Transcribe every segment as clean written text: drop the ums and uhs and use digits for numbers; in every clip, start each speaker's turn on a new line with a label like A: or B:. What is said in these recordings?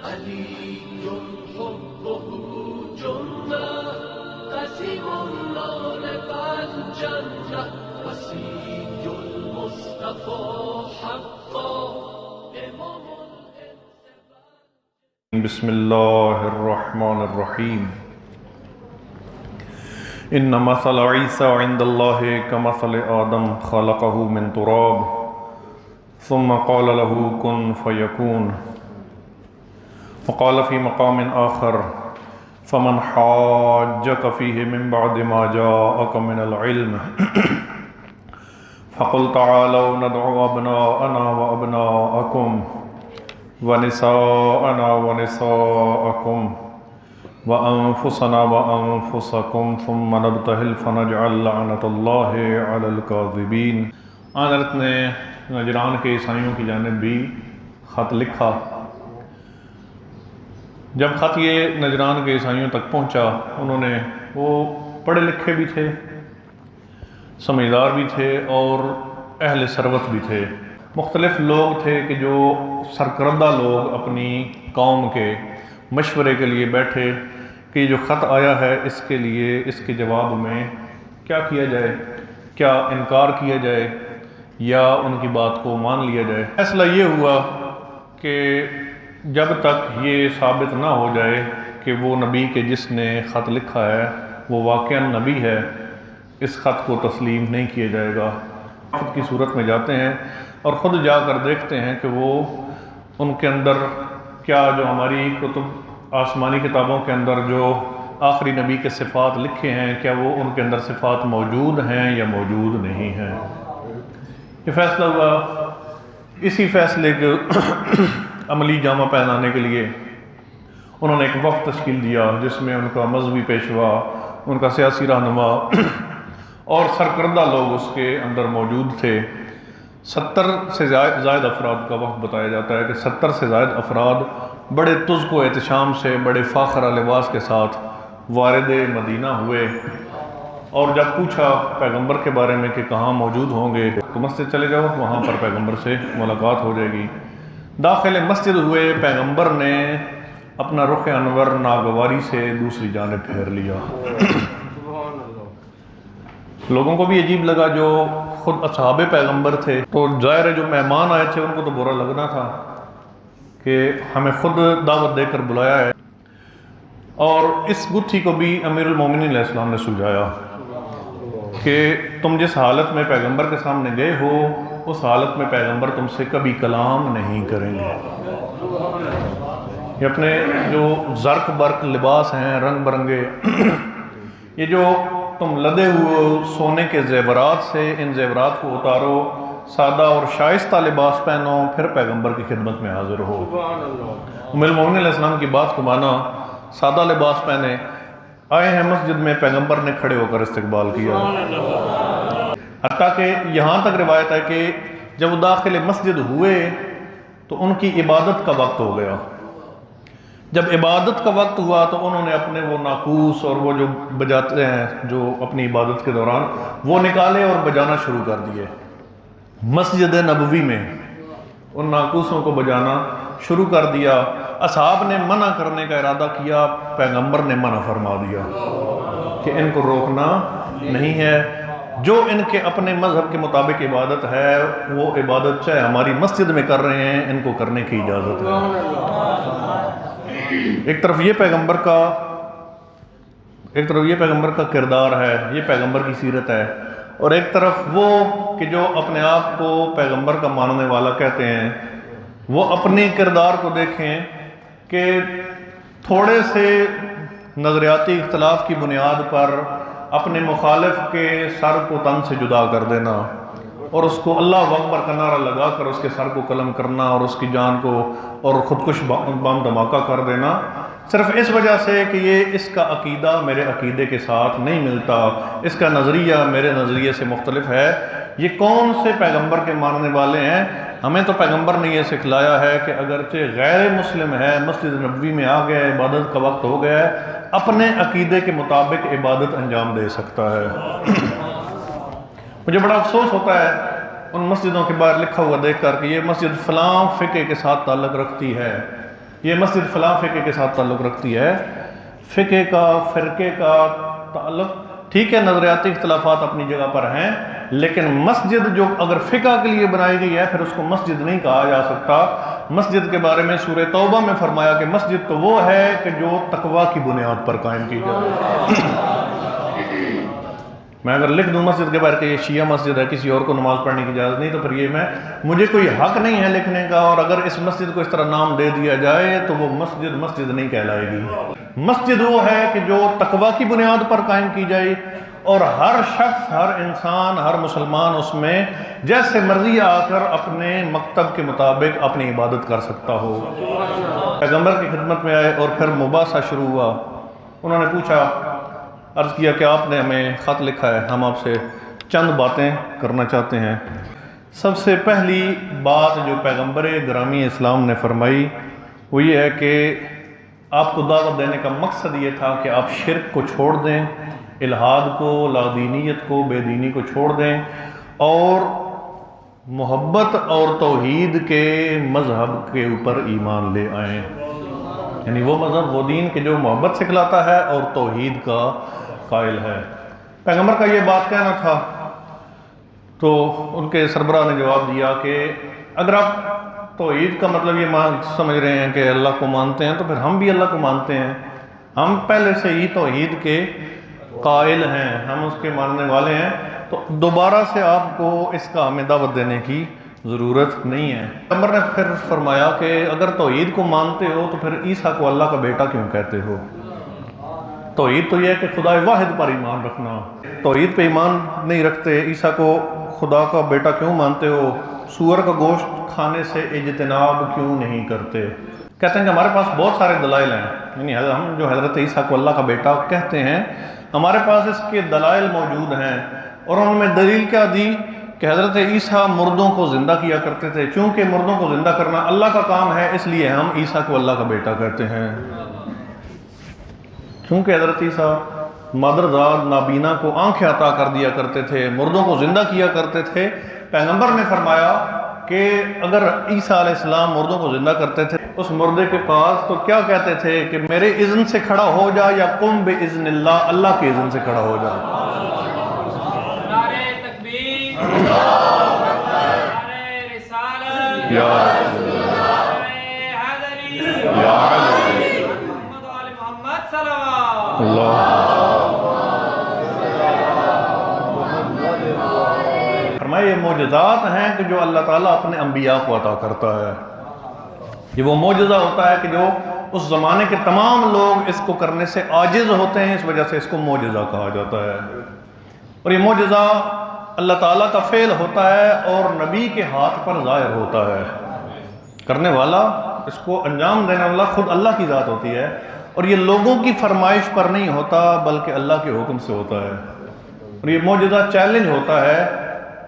A: علي حبه جنة قسيم نالت الجنة وصي المصطفى حقا إمام
B: بسم الله الرحمن الرحيم إن مثل عيسى عند الله كمثل آدم خلقه من تراب ثم قال له كن فيكون وقال في مقام آخر فمن حاجك فيه من بعد ما جاءك من العلم فقل تعالوا ندعو أبناءنا وأبناءكم ونساءنا ونساءكم وأنفسنا وأنفسكم ثم نبتهل فنجعل لعنة الله على الكاذبين۔ حضرت نے نجران کے عیسائیوں کی جانب بھی خط لکھا۔ جب خط یہ نجران کے عیسائیوں تک پہنچا، انہوں نے وہ پڑھے لکھے بھی تھے، سمجھدار بھی تھے اور اہل ثروت بھی تھے، مختلف لوگ تھے کہ جو سرکردہ لوگ اپنی قوم کے مشورے کے لیے بیٹھے کہ یہ جو خط آیا ہے اس کے لیے اس کے جواب میں کیا کیا جائے، کیا انکار کیا جائے یا ان کی بات کو مان لیا جائے۔ فیصلہ یہ ہوا کہ جب تک یہ ثابت نہ ہو جائے کہ وہ نبی کے جس نے خط لکھا ہے وہ واقعاً نبی ہے، اس خط کو تسلیم نہیں کیا جائے گا۔ خط کی صورت میں جاتے ہیں اور خود جا کر دیکھتے ہیں کہ وہ ان کے اندر کیا جو ہماری کتب آسمانی کتابوں کے اندر جو آخری نبی کے صفات لکھے ہیں کیا وہ ان کے اندر صفات موجود ہیں یا موجود نہیں ہیں۔ یہ فیصلہ ہوا۔ اسی فیصلے کے عملی جامہ پہنانے کے لیے انہوں نے ایک وفد تشکیل دیا جس میں ان کا مذہبی پیشوا، ان کا سیاسی رہنما اور سرکردہ لوگ اس کے اندر موجود تھے۔ 70 سے زائد افراد کا وقت بتایا جاتا ہے کہ 70 سے زائد افراد بڑے تزک و احتشام سے بڑے فاخرہ لباس کے ساتھ وارد مدینہ ہوئے، اور جب پوچھا پیغمبر کے بارے میں کہ کہاں موجود ہوں گے تو مسجد چلے جاؤ، وہاں پر پیغمبر سے ملاقات ہو جائے گی۔ داخل مسجد ہوئے، پیغمبر نے اپنا رخ انور ناگواری سے دوسری جانب پھیر لیا۔ لوگوں کو بھی عجیب لگا، جو خود اصحاب پیغمبر تھے، تو ظاہر ہے جو مہمان آئے تھے ان کو تو برا لگنا تھا کہ ہمیں خود دعوت دے کر بلایا ہے۔ اور اس گتھی کو بھی امیر المومنین علیہ السلام نے سلجھایا کہ تم جس حالت میں پیغمبر کے سامنے گئے ہو اس حالت میں پیغمبر تم سے کبھی کلام نہیں کریں گے۔ یہ اپنے جو زرق برق لباس ہیں رنگ برنگے، یہ جو تم لدے ہوئے سونے کے زیورات سے ان زیورات کو اتارو، سادہ اور شائستہ لباس پہنو، پھر پیغمبر کی خدمت میں حاضر ہو۔ ام المومنین علیہ السلام کی بات کو مانا، سادہ لباس پہنے آئے ہیں مسجد میں، پیغمبر نے کھڑے ہو کر استقبال کیا۔ حتیٰ کہ یہاں تک روایت ہے کہ جب وہ داخل مسجد ہوئے تو ان کی عبادت کا وقت ہو گیا۔ جب عبادت کا وقت ہوا تو انہوں نے اپنے وہ ناقوس اور وہ جو بجاتے ہیں جو اپنی عبادت کے دوران وہ نکالے اور بجانا شروع کر دیے۔ مسجد نبوی میں ان ناقوسوں کو بجانا شروع کر دیا۔ اصحاب نے منع کرنے کا ارادہ کیا، پیغمبر نے منع فرما دیا کہ ان کو روکنا نہیں ہے، جو ان کے اپنے مذہب کے مطابق عبادت ہے وہ عبادت چاہے ہماری مسجد میں کر رہے ہیں، ان کو کرنے کی اجازت ہے۔ ایک طرف یہ پیغمبر کا کردار ہے، یہ پیغمبر کی سیرت ہے، اور ایک طرف وہ کہ جو اپنے آپ کو پیغمبر کا ماننے والا کہتے ہیں، وہ اپنے کردار کو دیکھیں کہ تھوڑے سے نظریاتی اختلاف کی بنیاد پر اپنے مخالف کے سر کو تن سے جدا کر دینا اور اس کو اللہ اکبر کا نعرہ لگا کر اس کے سر کو قلم کرنا اور اس کی جان کو اور خودکش بم دھماکہ کر دینا، صرف اس وجہ سے کہ یہ اس کا عقیدہ میرے عقیدے کے ساتھ نہیں ملتا، اس کا نظریہ میرے نظریے سے مختلف ہے۔ یہ کون سے پیغمبر کے ماننے والے ہیں؟ ہمیں تو پیغمبر نے یہ سکھلایا ہے کہ اگرچہ غیر مسلم ہے، مسجد نبوی میں آ گیا، عبادت کا وقت ہو گیا ہے، اپنے عقیدے کے مطابق عبادت انجام دے سکتا ہے۔ مجھے بڑا افسوس ہوتا ہے ان مسجدوں کے باہر لکھا ہوا دیکھ کر کہ یہ مسجد فلاں فقہ کے ساتھ تعلق رکھتی ہے، یہ مسجد فلاں فقہ کے ساتھ تعلق رکھتی ہے، فقہ کا فرقے کا تعلق ٹھیک ہے، نظریاتی اختلافات اپنی جگہ پر ہیں، لیکن مسجد جو اگر فقہ کے لیے بنائی گئی ہے پھر اس کو مسجد نہیں کہا جا سکتا۔ مسجد کے بارے میں سورہ توبہ میں فرمایا کہ مسجد تو وہ ہے کہ جو تقوی کی بنیاد پر قائم کی جائے۔ میں اگر لکھ دوں مسجد کے بارے کہ یہ شیعہ مسجد ہے، کسی اور کو نماز پڑھنے کی اجازت نہیں، تو پھر یہ مجھے کوئی حق نہیں ہے لکھنے کا، اور اگر اس مسجد کو اس طرح نام دے دیا جائے تو وہ مسجد نہیں کہلائے گی۔ مسجد وہ ہے کہ جو تقوی کی بنیاد پر قائم کی جائے، اور ہر شخص، ہر انسان، ہر مسلمان اس میں جیسے مرضی آ کر اپنے مکتب کے مطابق اپنی عبادت کر سکتا ہو۔ پیغمبر کی خدمت میں آئے اور پھر مباحثہ شروع ہوا۔ انہوں نے پوچھا، عرض کیا کہ آپ نے ہمیں خط لکھا ہے، ہم آپ سے چند باتیں کرنا چاہتے ہیں۔ سب سے پہلی بات جو پیغمبر گرامی اسلام نے فرمائی وہ یہ ہے کہ آپ کو دعوت دینے کا مقصد یہ تھا کہ آپ شرک کو چھوڑ دیں، الحاد کو، لادینیت کو، بے دینی کو چھوڑ دیں، اور محبت اور توحید کے مذہب کے اوپر ایمان لے آئیں۔ یعنی وہ مذہب، وہ دین کہ جو محبت سکھلاتا ہے اور توحید کا قائل ہے۔ پیغمبر کا یہ بات کہنا تھا، تو ان کے سربراہ نے جواب دیا کہ اگر آپ توحید کا مطلب یہ سمجھ رہے ہیں کہ اللہ کو مانتے ہیں، تو پھر ہم بھی اللہ کو مانتے ہیں، ہم پہلے سے ہی توحید کے قائل ہیں، ہم اس کے ماننے والے ہیں، تو دوبارہ سے آپ کو اس کا ہمیں دعوت دینے کی ضرورت نہیں ہے۔ پیغمبر نے پھر فرمایا کہ اگر توحید کو مانتے ہو تو پھر عیسیٰ کو اللہ کا بیٹا کیوں کہتے ہو؟ توحید تو یہ ہے کہ خدا واحد پر ایمان رکھنا، توحید پہ ایمان نہیں رکھتے، عیسیٰ کو خدا کا بیٹا کیوں مانتے ہو؟ سور کا گوشت کھانے سے اجتناب کیوں نہیں کرتے؟ کہتے ہیں کہ ہمارے پاس بہت سارے دلائل ہیں، یعنی ہم جو حضرت عیسیٰ کو اللہ کا بیٹا کہتے ہیں، ہمارے پاس اس کے دلائل موجود ہیں، اور انہوں نے دلیل کیا دی کہ حضرت عیسیٰ مردوں کو زندہ کیا کرتے تھے، چونکہ مردوں کو زندہ کرنا اللہ کا کام ہے، اس لیے ہم عیسیٰ کو اللہ کا بیٹا کہتے ہیں۔ چونکہ حضرت عیسیٰ مادرزاد نابینا کو آنکھیں عطا کر دیا کرتے تھے، مردوں کو زندہ کیا کرتے تھے، پیغمبر نے فرمایا کہ اگر عیسیٰ علیہ السلام مردوں کو زندہ کرتے تھے اس مردے کے پاس تو کیا کہتے تھے کہ میرے اذن سے کھڑا ہو جا یا قم باذن اللہ، اللہ کے اذن سے کھڑا ہو جا۔
C: نعرہ تکبیر، نعرہ رسالت، نعرہ حیدری، محمد و آل محمد صلوات
B: اللہ فرمائے، یہ معجزات ہیں کہ جو اللہ تعالیٰ اپنے انبیاء کو عطا کرتا ہے۔ یہ وہ معجزہ ہوتا ہے کہ جو اس زمانے کے تمام لوگ اس کو کرنے سے عاجز ہوتے ہیں، اس وجہ سے اس کو معجزہ کہا جاتا ہے۔ اور یہ معجزہ اللہ تعالیٰ کا فعل ہوتا ہے اور نبی کے ہاتھ پر ظاہر ہوتا ہے۔ کرنے والا، اس کو انجام دینے والا خود اللہ کی ذات ہوتی ہے، اور یہ لوگوں کی فرمائش پر نہیں ہوتا بلکہ اللہ کے حکم سے ہوتا ہے۔ اور یہ معجزہ چیلنج ہوتا ہے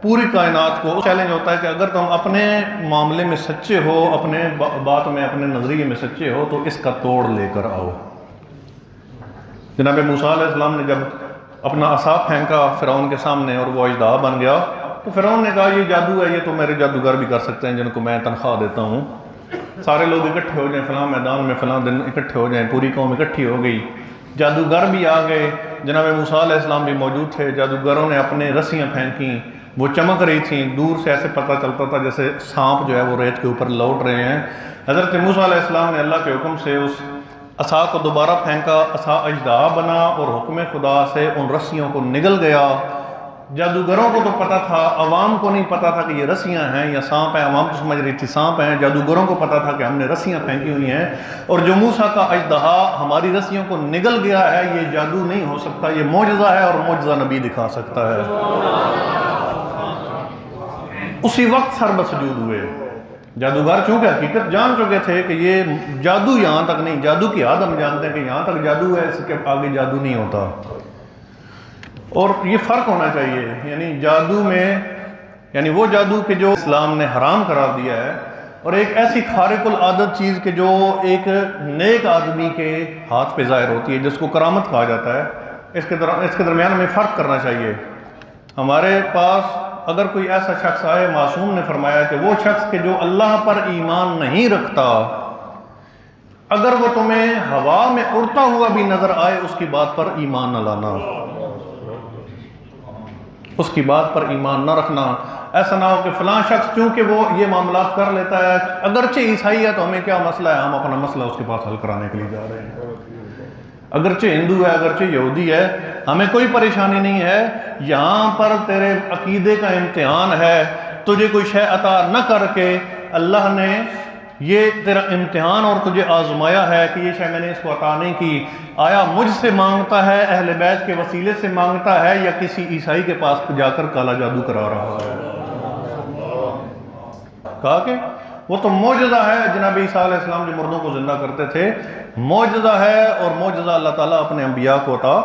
B: پوری کائنات کو، چیلنج ہوتا ہے کہ اگر تم اپنے معاملے میں سچے ہو، اپنے بات میں، اپنے نظریے میں سچے ہو، تو اس کا توڑ لے کر آؤ۔ جناب موسیٰ علیہ السلام نے جب اپنا عصا پھینکا فرعون کے سامنے اور وہ اژدہا بن گیا، تو فرعون نے کہا یہ جادو ہے، یہ تو میرے جادوگر بھی کر سکتے ہیں جن کو میں تنخواہ دیتا ہوں، سارے لوگ اکٹھے ہو جائیں فلاں میدان میں، فلاں دن اکٹھے ہو جائیں، پوری قوم اکٹھی ہو گئی، جادوگر بھی آ گئے، جناب موسیٰ علیہ السلام بھی موجود تھے، جادوگروں نے اپنے رسیاں پھینکیں، وہ چمک رہی تھیں، دور سے ایسے پتہ چلتا تھا جیسے سانپ جو ہے وہ ریت کے اوپر لوٹ رہے ہیں۔ حضرت موسیٰ علیہ السلام نے اللہ کے حکم سے اس عصا کو دوبارہ پھینکا، عصا اژدہا بنا اور حکم خدا سے ان رسیوں کو نگل گیا۔ جادوگروں کو تو پتہ تھا، عوام کو نہیں پتہ تھا کہ یہ رسیاں ہیں یا سانپ ہیں، عوام تو سمجھ رہی تھی سانپ ہیں، جادوگروں کو پتہ تھا کہ ہم نے رسیاں پھینکی ہوئی ہیں، اور جو موسیٰ کا اژدہا ہماری رسیوں کو نگل گیا ہے، یہ جادو نہیں ہو سکتا، یہ معجزہ ہے، اور معجزہ نبی دکھا سکتا ہے۔ اسی وقت سر بسجود ہوئے۔ جادوگر چونکہ حقیقت جان چکے تھے کہ یہ جادو یہاں تک نہیں، جادو کی حد ہم جانتے ہیں کہ یہاں تک جادو ہے، اس کے آگے جادو نہیں ہوتا، اور یہ فرق ہونا چاہیے، یعنی جادو میں، یعنی وہ جادو کہ جو اسلام نے حرام قرار دیا ہے، اور ایک ایسی خارق العادت چیز کہ جو ایک نیک آدمی کے ہاتھ پہ ظاہر ہوتی ہے، جس کو کرامت کہا جاتا ہے، اس کے درمیان ہمیں فرق کرنا چاہیے۔ ہمارے پاس اگر کوئی ایسا شخص آئے، معصوم نے فرمایا کہ وہ شخص کہ جو اللہ پر ایمان نہیں رکھتا، اگر وہ تمہیں ہوا میں اڑتا ہوا بھی نظر آئے اس کی بات پر ایمان نہ لانا، اس کی بات پر ایمان نہ رکھنا۔ ایسا نہ ہو کہ فلاں شخص چونکہ وہ یہ معاملات کر لیتا ہے، اگرچہ عیسائی ہے تو ہمیں کیا مسئلہ ہے، ہم اپنا مسئلہ اس کے پاس حل کرانے کے لیے جا رہے ہیں۔ اگرچہ ہندو ہے، اگرچہ یہودی ہے، ہمیں کوئی پریشانی نہیں ہے، یہاں پر تیرے عقیدے کا امتحان ہے، تجھے کوئی شے عطا نہ کر کے اللہ نے یہ تیرا امتحان اور تجھے آزمایا ہے کہ یہ شے میں نے اس کو عطا نہیں کی، آیا مجھ سے مانگتا ہے، اہل بیت کے وسیلے سے مانگتا ہے، یا کسی عیسائی کے پاس جا کر کالا جادو کرا رہا ہے؟ کہا کہ وہ تو معجزہ ہے، جناب عیسیٰ علیہ السلام جو مردوں کو زندہ کرتے تھے، معجزہ ہے، اور معجزہ اللہ تعالیٰ اپنے انبیاء کو عطا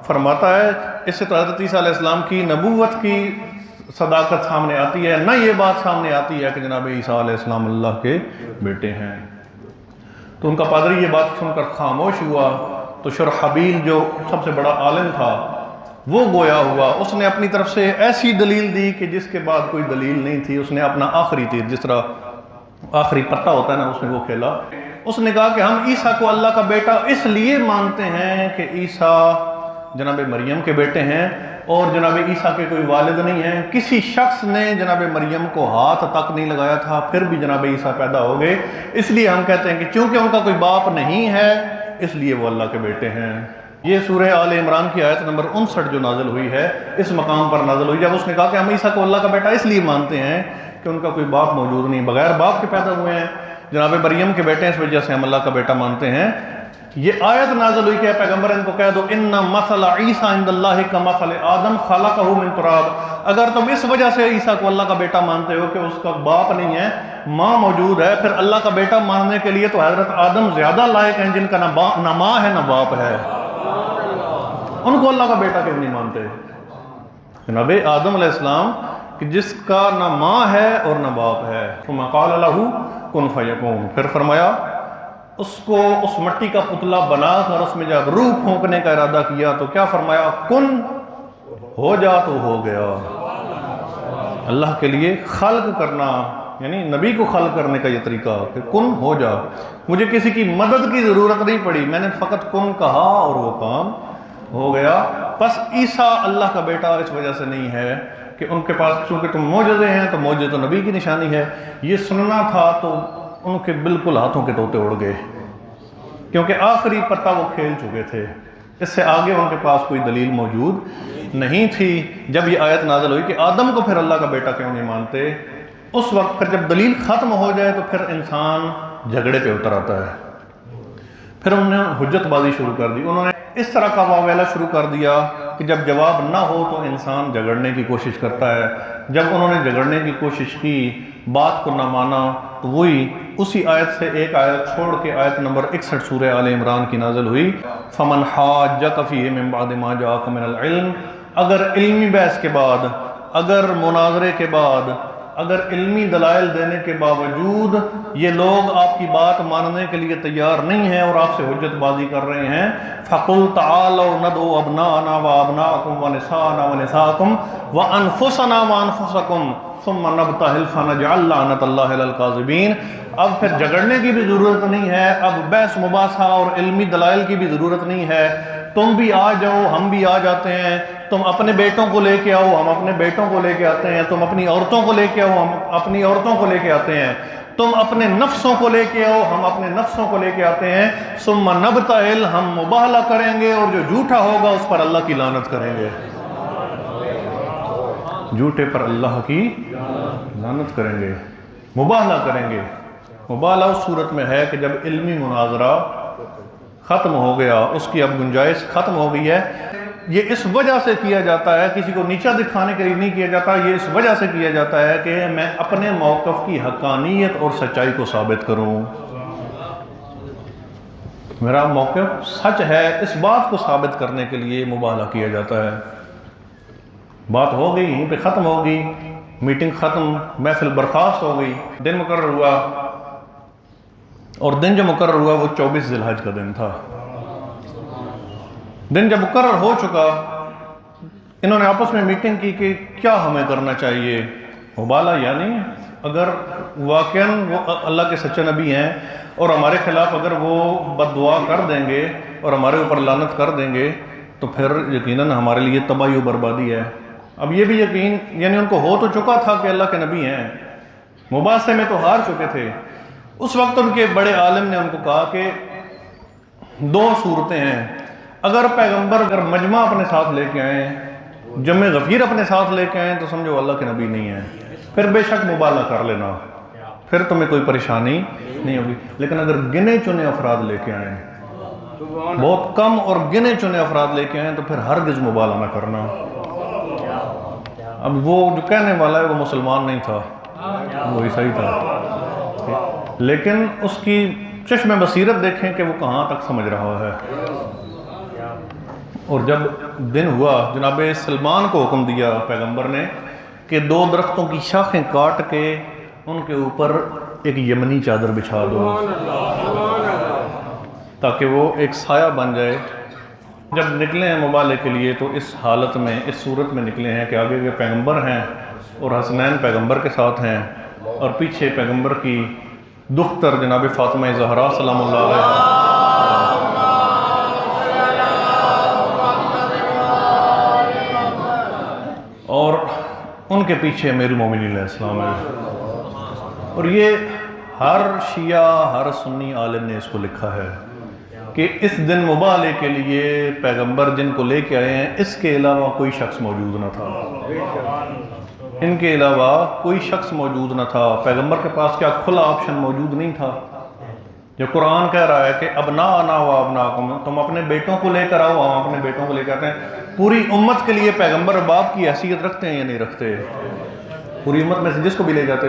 B: فرماتا ہے۔ اس سے تو حضرت عیسیٰ علیہ السلام کی نبوت کی صداقت سامنے آتی ہے، نہ یہ بات سامنے آتی ہے کہ جناب عیسیٰ علیہ السلام اللہ کے بیٹے ہیں۔ تو ان کا پادری یہ بات سن کر خاموش ہوا، تو شرحبیل جو سب سے بڑا عالم تھا وہ گویا ہوا، اس نے اپنی طرف سے ایسی دلیل دی کہ جس کے بعد کوئی دلیل نہیں تھی۔ اس نے اپنا آخری تیر، جس طرح آخری پتہ ہوتا ہے نا، اس نے وہ کھیلا۔ اس نے کہا کہ ہم عیسیٰ کو اللہ کا بیٹا اس لیے مانتے ہیں کہ عیسیٰ جناب مریم کے بیٹے ہیں، اور جناب عیسیٰ کے کوئی والد نہیں ہیں، کسی شخص نے جناب مریم کو ہاتھ تک نہیں لگایا تھا، پھر بھی جناب عیسیٰ پیدا ہو گئے، اس لیے ہم کہتے ہیں کہ چونکہ ان کا کوئی باپ نہیں ہے اس لیے وہ اللہ کے بیٹے ہیں۔ یہ سورہ آل عمران کی آیت نمبر 59 جو نازل ہوئی ہے، اس مقام پر نازل ہوئی جب اس نے کہا کہ ہم عیسیٰ کو اللہ کا بیٹا اس لیے مانتے ہیں کہ ان کا کوئی باپ موجود نہیں، بغیر باپ کے پیدا ہوئے ہیں، جناب مریم کے بیٹے ہیں، اس وجہ سے ہم اللہ کا بیٹا مانتے ہیں۔ یہ آیت نازل ہوئی کہ پیغمبر ان کو کہہ دو ان مثل عیسیٰ عند اللہ کمثل آدم خلقہ من تراب، اگر تم اس وجہ سے عیسیٰ کو اللہ کا بیٹا مانتے ہو کہ اس کا باپ نہیں ہے، ماں موجود ہے، پھر اللہ کا بیٹا ماننے کے لیے تو حضرت آدم زیادہ لائق ہیں، جن کا نہ ماں ہے نہ باپ ہے، ان کو اللہ کا بیٹا کیوں نہیں مانتے؟ جناب آدم علیہ السلام کہ جس کا نہ ماں ہے اور نہ باپ ہے، ثم قال له کن فیکون، پھر فرمایا اس کو اس مٹی کا پتلا بنا کر اس میں جب روح پھونکنے کا ارادہ کیا تو کیا فرمایا؟ کن، ہو جا تو ہو گیا۔ اللہ کے لیے خلق کرنا، یعنی نبی کو خلق کرنے کا یہ طریقہ کہ کن ہو جا، مجھے کسی کی مدد کی ضرورت نہیں پڑی، میں نے فقط کن کہا اور وہ کام ہو گیا۔ پس عیسیٰ اللہ کا بیٹا اس وجہ سے نہیں ہے کہ ان کے پاس چونکہ تم معجزے ہیں تو معجزے تو نبی کی نشانی ہے، یہ سننا تھا تو ان کے بالکل ہاتھوں کے طوطے اڑ گئے، کیونکہ آخری پتہ وہ کھیل چکے تھے، اس سے آگے ان کے پاس کوئی دلیل موجود نہیں تھی۔ جب یہ آیت نازل ہوئی کہ آدم کو پھر اللہ کا بیٹا کیوں نہیں مانتے، اس وقت پھر جب دلیل ختم ہو جائے تو پھر انسان جھگڑے پہ اتر آتا ہے، پھر انہوں نے حجت بازی شروع کر دی، انہوں نے اس طرح کا واویلا شروع کر دیا کہ جب جواب نہ ہو تو انسان جھگڑنے کی کوشش کرتا ہے۔ جب انہوں نے جھگڑنے کی کوشش کی، بات کو نہ مانا، تو وہی اسی آیت سے ایک آیت چھوڑ کے آیت نمبر 61 سورہ آل عمران کی نازل ہوئی، فَمَنْ حَاجَّكَ فِيهِ مِنْ بَعْدِ مَا جَاءَكَ مِنَ الْعِلْمِ، اگر علمی بحث کے بعد، اگر مناظرے کے بعد، اگر علمی دلائل دینے کے باوجود یہ لوگ آپ کی بات ماننے کے لیے تیار نہیں ہیں اور آپ سے حجت بازی کر رہے ہیں، فَقُلْ تَعَالَوْا نَدْعُوا أَبْنَاءَنَا وَأَبْنَاءَكُمْ وَنِسَاءَنَا وَنِسَاءَكُمْ وَأَنفُسَنَا وَأَنفُسَكُمْ ثُمَّ نَبْتَهِلْ فَنَجْعَلْ لَعْنَةَ اللَّهِ عَلَى الْكَاذِبِينَ۔ اب پھر جھگڑنے کی بھی ضرورت نہیں ہے، اب بحث مباحثہ اور علمی دلائل کی بھی ضرورت نہیں ہے، تم بھی آ جاؤ، ہم بھی آ جاتے ہیں، تم اپنے بیٹوں کو لے کے آؤ، ہم اپنے بیٹوں کو لے کے آتے ہیں، تم اپنی عورتوں کو لے کے آؤ، ہم اپنی عورتوں کو لے کے آتے ہیں، تم اپنے نفسوں کو لے کے آؤ، ہم اپنے نفسوں کو لے کے آتے ہیں، ثم نبتہل، ہم مباہلہ کریں گے اور جو جھوٹا ہوگا اس پر اللہ کی لعنت کریں گے، جھوٹے پر اللہ کی لعنت کریں گے، مباہلہ کریں گے۔ مباہلہ اس صورت میں ہے کہ جب علمی مناظرہ ختم ہو گیا، اس کی اب گنجائش ختم ہو گئی ہے۔ یہ اس وجہ سے کیا جاتا ہے، کسی کو نیچا دکھانے کے لیے نہیں کیا جاتا، یہ اس وجہ سے کیا جاتا ہے کہ میں اپنے موقف کی حقانیت اور سچائی کو ثابت کروں، میرا موقف سچ ہے، اس بات کو ثابت کرنے کے لیے مباہلہ کیا جاتا ہے۔ بات ہو گئی، یہیں پہ ختم ہو گئی، میٹنگ ختم، محفل برخاست ہو گئی، دن مقرر ہوا، اور دن جو مقرر ہوا وہ 24 ذی الحج کا دن تھا۔ دن جب مقرر ہو چکا، انہوں نے آپس میں میٹنگ کی کہ کیا ہمیں کرنا چاہیے، مبالہ یعنی اگر واقعاً وہ اللہ کے سچے نبی ہیں اور ہمارے خلاف اگر وہ بد دعا کر دیں گے اور ہمارے اوپر لعنت کر دیں گے تو پھر یقیناً ہمارے لیے تباہی و بربادی ہے۔ اب یہ بھی یقین یعنی ان کو ہو تو چکا تھا کہ اللہ کے نبی ہیں، مباحثے میں تو ہار چکے تھے۔ اس وقت ان کے بڑے عالم نے ان کو کہا کہ دو صورتیں ہیں، اگر پیغمبر اگر مجمع اپنے ساتھ لے کے آئیں، جمع غفیر اپنے ساتھ لے کے آئیں تو سمجھو اللہ کے نبی نہیں ہیں، پھر بے شک مبالغہ کر لینا، پھر تمہیں کوئی پریشانی نہیں ہوگی۔ لیکن اگر گنے چنے افراد لے کے آئیں، بہت کم اور گنے چنے افراد لے کے آئیں تو پھر ہرگز مبالغہ نہ کرنا۔ اب وہ جو کہنے والا ہے وہ مسلمان نہیں تھا، وہ عیسائی تھا، لیکن اس کی چشم بصیرت دیکھیں کہ وہ کہاں تک سمجھ رہا ہے۔ اور جب دن ہوا جناب سلمان کو حکم دیا پیغمبر نے کہ 2 درختوں کی شاخیں کاٹ کے ان کے اوپر ایک یمنی چادر بچھا دو تاکہ وہ ایک سایہ بن جائے۔ جب نکلے ہیں مبالغے کے لیے تو اس حالت میں اس صورت میں نکلے ہیں کہ آگے کے پیغمبر ہیں اور حسنین پیغمبر کے ساتھ ہیں اور پیچھے پیغمبر کی دختر جناب فاطمہ زہرا سلام اللہ علیہ اور ان کے پیچھے امیر المومنین علیہ السلام ہے۔ اور یہ ہر شیعہ ہر سنی عالم نے اس کو لکھا ہے کہ اس دن مبالغے کے لیے پیغمبر جن کو لے کے آئے ہیں اس کے علاوہ کوئی شخص موجود نہ تھا، ان کے علاوہ کوئی شخص موجود نہ تھا۔ پیغمبر کے پاس کیا کھلا آپشن موجود نہیں تھا؟ جو قرآن کہہ رہا ہے کہ ابناءنا و ابناکم، تم اپنے بیٹوں کو لے کر آؤ، ہم اپنے بیٹوں کو لے کر آتے ہیں۔ پوری امت کے لیے پیغمبر باپ کی حیثیت رکھتے ہیں یا نہیں رکھتے؟ پوری امت میں سے جس کو بھی لے جاتے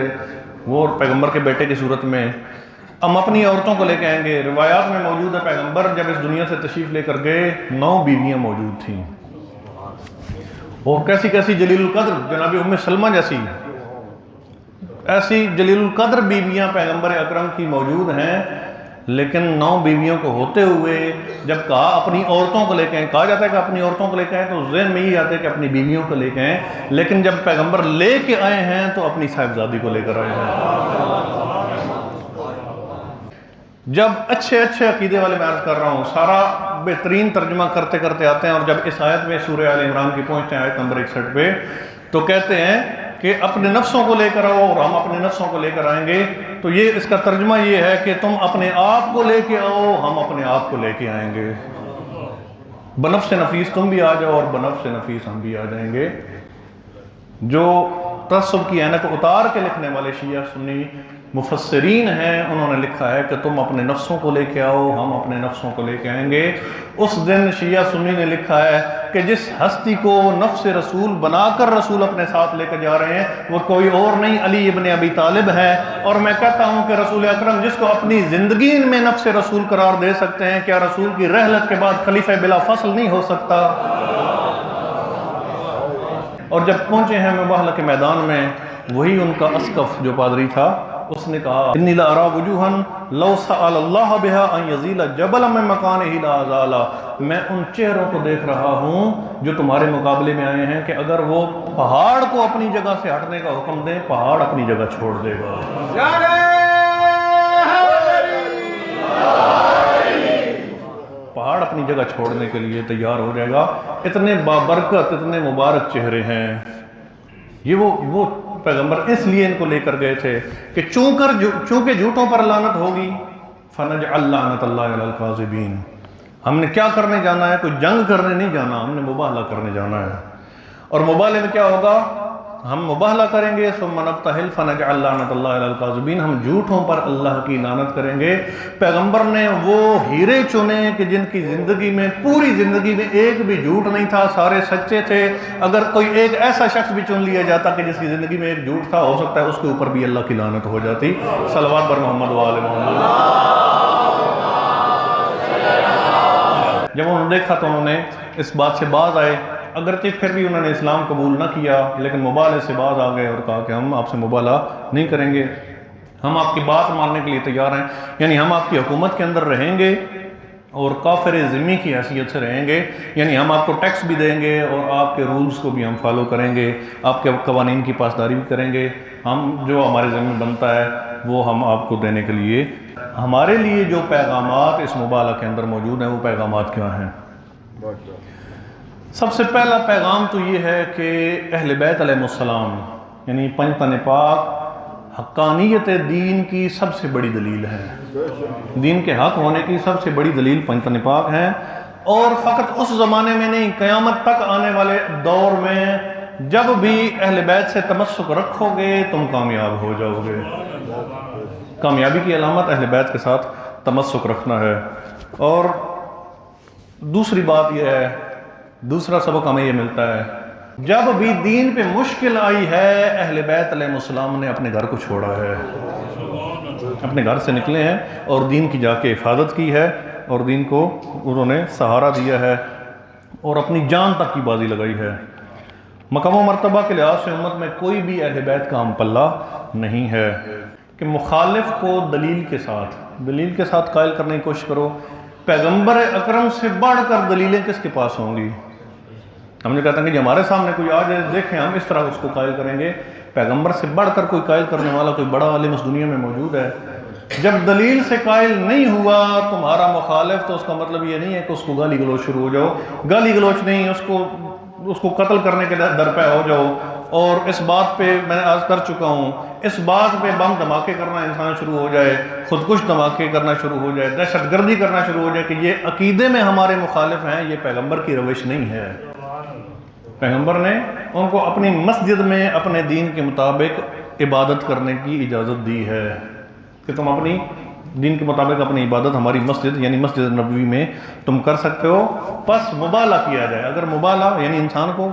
B: وہ پیغمبر کے بیٹے کی صورت میں ہم اپنی عورتوں کو لے کے آئیں گے۔ روایات میں موجود ہے پیغمبر جب اس دنیا سے تشریف لے کر گئے 9 بیویاں موجود تھیں، اور کیسی کیسی جلیل القدر جناب ام سلمہ جیسی ایسی جلیل القدر بیویاں پیغمبر اکرم کی موجود ہیں، لیکن 9 بیویوں کو ہوتے ہوئے جب کہا اپنی عورتوں کو لے کے آئیں، کہا جاتا ہے کہ اپنی عورتوں کو لے کے آئیں تو ذہن میں یہ آتا ہے کہ اپنی بیویوں کو لے کے آئیں، لیکن جب پیغمبر لے کے آئے ہیں تو اپنی صاحبزادی کو لے کر آئے ہیں۔ جب اچھے عقیدے والے میں عرض کر رہا ہوں، سارا بہترین ترجمہ کرتے کرتے آتے ہیں، اور جب اس آیت میں سورہ آل عمران کی پہنچتے ہیں آیت نمبر 61 پہ تو کہتے ہیں کہ اپنے نفسوں کو لے کر آؤ اور ہم اپنے نفسوں کو لے کر آئیں گے، تو یہ اس کا ترجمہ یہ ہے کہ تم اپنے آپ کو لے کے آؤ، ہم اپنے آپ کو لے کے آئیں گے۔ بنفس نفیس تم بھی آ جاؤ اور بنفس نفیس ہم بھی آ جائیں گے۔ جو تعصب کی عینک اتار کے لکھنے والے شیعہ سنی مفسرین ہیں انہوں نے لکھا ہے کہ تم اپنے نفسوں کو لے کے آؤ، ہم اپنے نفسوں کو لے کے آئیں گے۔ اس دن شیعہ سنی نے لکھا ہے کہ جس ہستی کو نفس رسول بنا کر رسول اپنے ساتھ لے کر جا رہے ہیں وہ کوئی اور نہیں علی ابن ابی طالب ہے، اور میں کہتا ہوں کہ رسول اکرم جس کو اپنی زندگی میں نفس رسول قرار دے سکتے ہیں، کیا رسول کی رحلت کے بعد خلیفہ بلا فصل نہیں ہو سکتا؟ اور جب پہنچے ہیں مباہلہ کے میدان میں، وہی ان کا اسقف جو پادری تھا اس نے کہا انی لا ارا وجوہا لو سأل اللہ بہا ان یزیل جبلا من مکانہ لا ازالا، میں ان چہروں کو دیکھ رہا ہوں جو تمہارے مقابلے میں آئے ہیں کہ اگر وہ پہاڑ کو اپنی جگہ سے ہٹنے کا حکم دیں پہاڑ اپنی جگہ چھوڑ دے گا۔ پہاڑ اپنی جگہ چھوڑنے کے لیے تیار ہو جائے گا۔ اتنے بابرکت اتنے مبارک چہرے ہیں۔ یہ وہ پیغمبر اس لیے ان کو لے کر گئے تھے کہ چونکہ جھوٹوں پر لعنت ہوگی، فنجعل لعنت اللہ علی الکاذبین۔ ہم نے کیا کرنے جانا ہے؟ کوئی جنگ کرنے نہیں جانا، ہم نے مباہلہ کرنے جانا ہے۔ اور مباہلے میں کیا ہوگا؟ ہم مباہلہ کریں گے، ثم نبتہل فنجعل لعنت اللہ علی الکاذبین، ہم جھوٹوں پر اللہ کی لعنت کریں گے۔ پیغمبر نے وہ ہیرے چنے کہ جن کی زندگی میں پوری زندگی میں ایک بھی جھوٹ نہیں تھا، سارے سچے تھے۔ اگر کوئی ایک ایسا شخص بھی چن لیا جاتا کہ جس کی زندگی میں ایک جھوٹ تھا، ہو سکتا ہے اس کے اوپر بھی اللہ کی لعنت ہو جاتی۔ صلوات بر محمد و آل محمد۔ جب انہوں نے دیکھا تو انہوں نے اس بات سے باز آئے، اگرچہ پھر بھی انہوں نے اسلام قبول نہ کیا، لیکن مبالغے سے باز آ گئے اور کہا کہ ہم آپ سے مبالغہ نہیں کریں گے، ہم آپ کی بات ماننے کے لیے تیار ہیں، یعنی ہم آپ کی حکومت کے اندر رہیں گے اور کافر ذمہ کی حیثیت سے رہیں گے، یعنی ہم آپ کو ٹیکس بھی دیں گے اور آپ کے رولز کو بھی ہم فالو کریں گے، آپ کے قوانین کی پاسداری بھی کریں گے، ہم جو ہمارے ذمہ بنتا ہے وہ ہم آپ کو دینے کے لیے۔ ہمارے لیے جو پیغامات اس مبالغہ کے اندر موجود ہیں وہ پیغامات کیا ہیں؟ سب سے پہلا پیغام تو یہ ہے کہ اہل بیت علیہ السلام یعنی پنج تن پاک حقانیت دین کی سب سے بڑی دلیل ہے، دین کے حق ہونے کی سب سے بڑی دلیل پنج تن پاک ہیں، اور فقط اس زمانے میں نہیں، قیامت تک آنے والے دور میں جب بھی اہل بیت سے تمسک رکھو گے تم کامیاب ہو جاؤ گے۔ کامیابی کی علامت اہل بیت کے ساتھ تمسک رکھنا ہے۔ اور دوسری بات یہ ہے، دوسرا سبق ہمیں یہ ملتا ہے، جب بھی دین پہ مشکل آئی ہے اہل بیت علیہ السلام نے اپنے گھر کو چھوڑا ہے، اپنے گھر سے نکلے ہیں اور دین کی جا کے حفاظت کی ہے، اور دین کو انہوں نے سہارا دیا ہے اور اپنی جان تک کی بازی لگائی ہے۔ مقام و مرتبہ کے لحاظ سے امت میں کوئی بھی اہل بیت کا ہم پلہ نہیں ہے کہ مخالف کو دلیل کے ساتھ قائل کرنے کی کوشش کرو۔ پیغمبر اکرم سے بڑھ کر دلیلیں کس کے پاس ہوں گی؟ ہم جو کہتے ہیں کہ جب ہمارے سامنے کوئی آ جائے دیکھیں ہم اس طرح اس کو قائل کریں گے، پیغمبر سے بڑھ کر کوئی قائل کرنے والا کوئی بڑا عالم اس دنیا میں موجود ہے؟ جب دلیل سے قائل نہیں ہوا تمہارا مخالف تو اس کا مطلب یہ نہیں ہے کہ اس کو گالی گلوچ شروع ہو جاؤ، گالی گلوچ نہیں، اس کو قتل کرنے کے درپے ہو جاؤ۔ اور اس بات پہ میں نے عرض کر چکا ہوں، اس بات پہ بم دھماکے کرنا انسان شروع ہو جائے، خودکش دھماکے کرنا شروع ہو جائے، دہشت گردی کرنا شروع ہو جائے کہ یہ عقیدے میں ہمارے مخالف ہیں، یہ پیغمبر کی روش نہیں ہے۔ پیغمبر نے ان کو اپنی مسجد میں اپنے دین کے مطابق عبادت کرنے کی اجازت دی ہے کہ تم اپنی دین کے مطابق اپنی عبادت ہماری مسجد یعنی مسجد نبوی میں تم کر سکتے ہو۔ پس مبالغہ کیا جائے، اگر مبالغہ یعنی انسان کو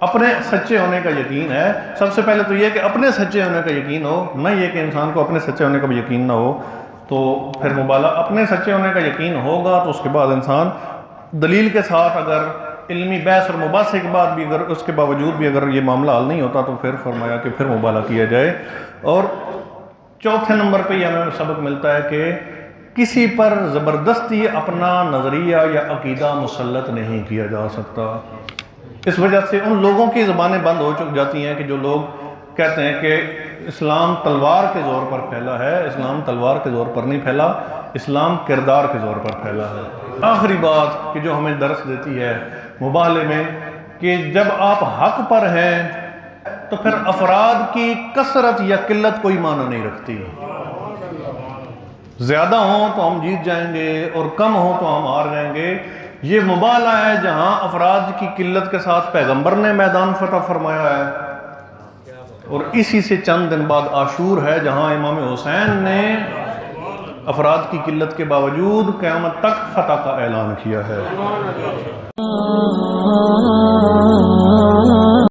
B: اپنے سچے ہونے کا یقین ہے، سب سے پہلے تو یہ کہ اپنے سچے ہونے کا یقین ہو، نہ یہ کہ انسان کو اپنے سچے ہونے کا بھی یقین نہ ہو، تو پھر مبالغہ اپنے سچے ہونے کا یقین ہوگا تو اس کے بعد انسان دلیل کے ساتھ اگر علمی بحث اور مباحثے کے بعد بھی اگر اس کے باوجود بھی اگر یہ معاملہ حل نہیں ہوتا تو پھر فرمایا کہ پھر مبالغہ کیا جائے۔ اور چوتھے نمبر پہ یہ ہمیں سبق ملتا ہے کہ کسی پر زبردستی اپنا نظریہ یا عقیدہ مسلط نہیں کیا جا سکتا۔ اس وجہ سے ان لوگوں کی زبانیں بند ہو جاتی ہیں کہ جو لوگ کہتے ہیں کہ اسلام تلوار کے زور پر پھیلا ہے۔ اسلام تلوار کے زور پر نہیں پھیلا، اسلام کردار کے زور پر پھیلا ہے۔ آخری بات کہ جو ہمیں درس دیتی ہے مباہلے میں کہ جب آپ حق پر ہیں تو پھر افراد کی کثرت یا قلت کوئی معنی نہیں رکھتی۔ زیادہ ہوں تو ہم جیت جائیں گے اور کم ہوں تو ہم ہار جائیں گے۔ یہ مباہلہ ہے جہاں افراد کی قلت کے ساتھ پیغمبر نے میدان فتح فرمایا ہے، اور اسی سے چند دن بعد عاشور ہے جہاں امام حسین نے افراد کی قلت کے باوجود قیامت تک فتح کا اعلان کیا ہے۔